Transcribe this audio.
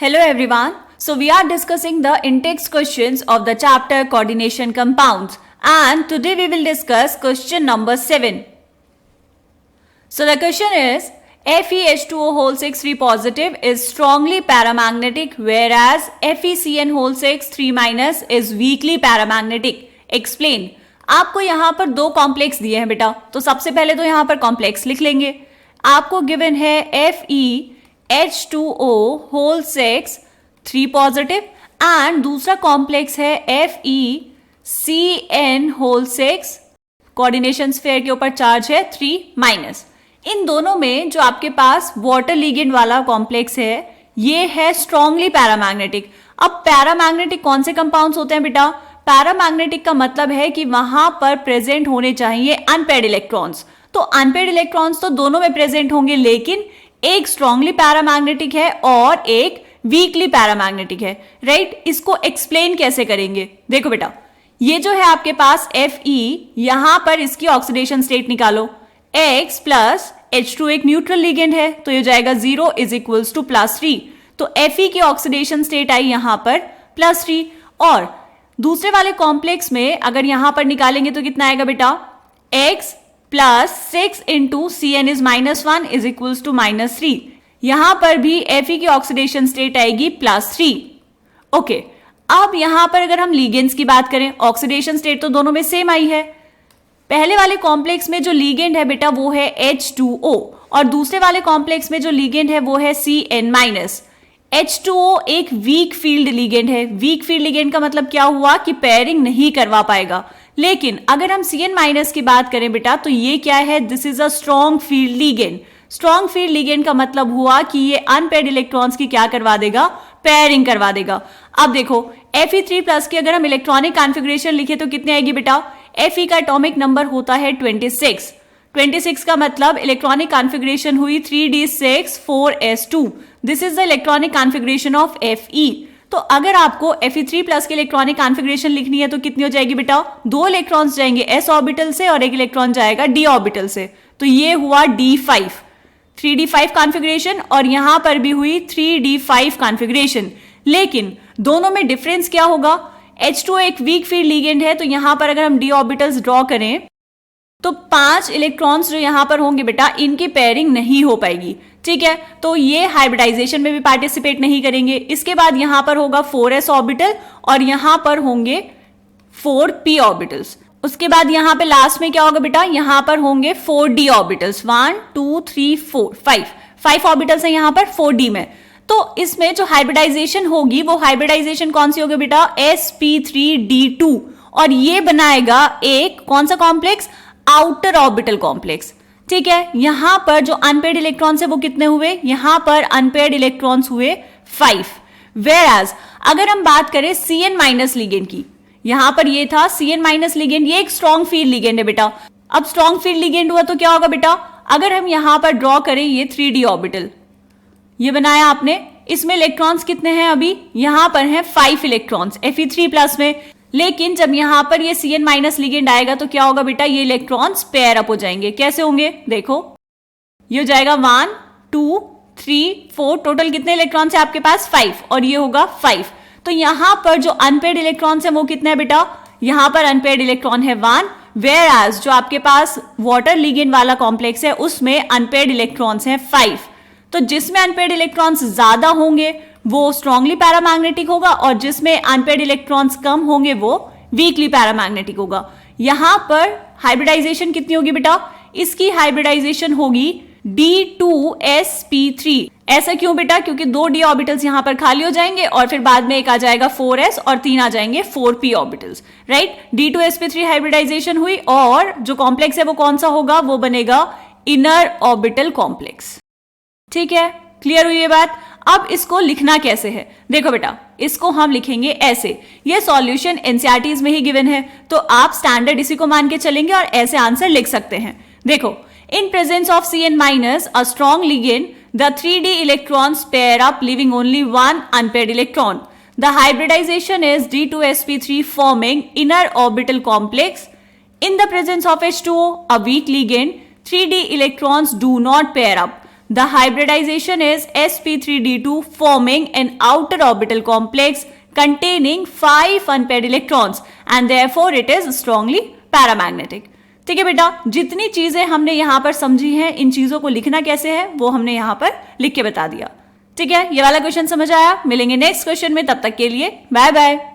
Hello everyone. So we are discussing the in-text questions of the chapter coordination compounds, and today we will discuss question number 7. So the question is FeH2O whole 6 3 positive is strongly paramagnetic whereas FeCN whole 6 3 minus is weakly paramagnetic. Explain. आपको यहाँ पर दो complex दिए हैं बेटा, तो सबसे पहले तो यहाँ पर कॉम्प्लेक्स लिख लेंगे. आपको गिवन है FeH2O होल 6 3 पॉजिटिव एंड दूसरा कॉम्प्लेक्स है FeCN होल 6 कोऑर्डिनेशन स्फीयर के ऊपर चार्ज है 3 माइनस. इन दोनों में जो आपके पास वाटर लिगेंड वाला कॉम्प्लेक्स है ये है स्ट्रांगली पैरामैग्नेटिक. अब पैरामैग्नेटिक कौन से कंपाउंड्स होते हैं बेटा? पैरामैग्नेटिक का मतलब है कि वहां पर प्रेजेंट होने चाहिए अनपेयर्ड इलेक्ट्रॉन्स. तो अनपेयर्ड इलेक्ट्रॉन्स तो दोनों में प्रेजेंट होंगे, लेकिन एक स्ट्रांगली पैरामैग्नेटिक है और एक वीकली पैरामैग्नेटिक है. राइट. इसको एक्सप्लेन कैसे करेंगे? देखो बेटा, ये जो है आपके पास Fe, यहां पर इसकी ऑक्सीडेशन स्टेट निकालो. X प्लस H2 एक न्यूट्रल लिगेंड है तो ये जाएगा 0 इज इक्वल्स टू +3. तो Fe की ऑक्सीडेशन स्टेट आई यहां पर +3. और दूसरे वाले कॉम्प्लेक्स में अगर यहां पर निकालेंगे तो कितना आएगा बेटा? X plus 6 into CN is -1 is equals to -3. यहां पर भी Fe की ऑक्सीडेशन स्टेट आएगी +3. ओके. अब यहां पर अगर हम लिगेंड्स की बात करें, ऑक्सीडेशन स्टेट तो दोनों में सेम आई है. पहले वाले कॉम्प्लेक्स में जो लिगेंड है बेटा वो है H2O और दूसरे वाले कॉम्प्लेक्स में जो लिगेंड है वो है CN-. H2O एक वीक फील्ड लिगेंड है. वीक फील्ड लिगेंड का मतलब क्या हुआ कि पेयरिंग नहीं करवा पाएगा. लेकिन अगर हम CN- की बात करें बेटा तो ये क्या है? This is a strong field ligand. Strong field ligand का मतलब हुआ कि ये अनपेयर्ड इलेक्ट्रॉन्स की क्या करवा देगा? पेयरिंग करवा देगा. अब देखो Fe3+ की अगर हम इलेक्ट्रॉनिक कॉन्फ़िगरेशन लिखे तो कितने आएगी बेटा? Fe का एटॉमिक नंबर होता है 26. 26 का मतलब इलेक्ट्रॉनिक कॉन्फ़िगरेशन हुई 3d6 4s2. This is the electronic configuration of Fe. तो अगर आपको Fe3+ की इलेक्ट्रॉनिक कॉन्फ़िगरेशन लिखनी है तो कितनी हो जाएगी बेटा? 2 इलेक्ट्रॉन्स जाएंगे s ऑर्बिटल से और एक इलेक्ट्रॉन जाएगा d ऑर्बिटल से. तो ये हुआ d5 3d5 कॉन्फ़िगरेशन और यहां पर भी हुई 3d5 कॉन्फ़िगरेशन. लेकिन दोनों में डिफरेंस क्या होगा? H2 एक वीक फील्ड लिगेंड है तो यहां पर अगर हम d ऑर्बिटल्स ड्रॉ करें तो 5 इलेक्ट्रॉन्स जो यहां पर होंगे बेटा इनकी पेयरिंग नहीं हो पाएगी. ठीक है, तो ये हाइब्रिडाइजेशन में भी पार्टिसिपेट नहीं करेंगे. इसके बाद यहां पर होगा 4s ऑर्बिटल और यहां पर होंगे 4p ऑर्बिटल्स. उसके बाद यहां पे लास्ट में क्या होगा बेटा? यहां पर होंगे 4d ऑर्बिटल्स. 1 2 3 4 5 ऑर्बिटल्स है यहां पर 4d में. तो इसमें जो हाइब्रिडाइजेशन होगी वो हाइब्रिडाइजेशन कौन सी होगी बेटा? sp3d2. और ये बनाएगा एक कौन सा कॉम्प्लेक्स? Outer orbital complex. ठीक है, यहां पर जो अनपेयर्ड इलेक्ट्रॉन्स है वो कितने हुए? यहां पर अनपेयर्ड इलेक्ट्रॉन्स हुए 5. वेयरएज अगर हम बात करें CN- लिगेंड की, यहां पर ये था CN- लिगेंड. ये एक स्ट्रॉन्ग फील्ड लिगेंड है बेटा. अब स्ट्रॉन्ग फील्ड लिगेंड हुआ तो क्या होगा बेटा? अगर हम यहां पर ड्रॉ करें ये 3d ऑर्बिटल, ये बनाया आपने. इसमें इलेक्ट्रॉन्स कितने हैं? अभी यहां पर हैं 5 इलेक्ट्रॉन्स Fe3+ में. लेकिन जब यहां पर ये CN- लिगेंड आएगा तो क्या होगा बेटा? ये इलेक्ट्रॉन्स पेयर अप हो जाएंगे. कैसे होंगे? देखो, ये हो जाएगा 1 2 3 4. टोटल कितने इलेक्ट्रॉन्स है आपके पास? 5. और ये होगा 5. तो यहां पर जो अनपेयर्ड इलेक्ट्रॉन्स है वो कितने हैं बेटा? यहां पर अनपेयर्ड इलेक्ट्रॉन है 1. वेयरएज जो आपके पास वाटर लिगेंड वाला कॉम्प्लेक्स है उसमें अनपेयर्ड इलेक्ट्रॉन्स हैं 5. तो जिसमें अनपेयर्ड इलेक्ट्रॉन्स ज्यादा होंगे वो स्ट्रांगली पैरामैग्नेटिक होगा और जिसमें अनपेयर्ड इलेक्ट्रॉन्स कम होंगे वो वीकली पैरामैग्नेटिक होगा. यहां पर हाइब्रिडाइजेशन कितनी होगी बेटा? इसकी हाइब्रिडाइजेशन होगी d2sp3. ऐसा क्यों बेटा? क्योंकि 2 d ऑर्बिटल्स यहां पर खाली हो जाएंगे और फिर बाद में एक आ जाएगा 4s और 3 आ जाएंगे 4p orbitals. Right. d2sp3 hybridisation हुई और जो कॉम्प्लेक्स है वो कौन सा होगा? वो बनेगा इनर ऑर्बिटल कॉम्प्लेक्स. ठीक है, क्लियर हुई ये बात? अब इसको लिखना कैसे है? देखो बेटा, इसको हम लिखेंगे ऐसे. ये सॉल्यूशन एनसीईआरटीज में ही गिवन है तो आप स्टैंडर्ड इसी को मान के चलेंगे और ऐसे आंसर लिख सकते हैं. देखो, in presence of CN- a strong ligand the 3d electrons pair up leaving only 1 unpaired electron. The hybridization is d2sp3 forming inner orbital complex. In the presence of H2O, a weak ligand, 3d electrons do not pair up. The hybridization is sp3d2 forming an outer orbital complex containing 5 unpaired electrons and therefore it is strongly paramagnetic. ठीक है बेटा, जितनी चीजें हमने यहां पर समझी हैं, इन चीजों को लिखना कैसे है वो हमने यहां पर लिख के बता दिया. ठीक है, ये वाला क्वेश्चन समझ आया. मिलेंगे नेक्स्ट क्वेश्चन में, तब तक के लिए बाय बाय.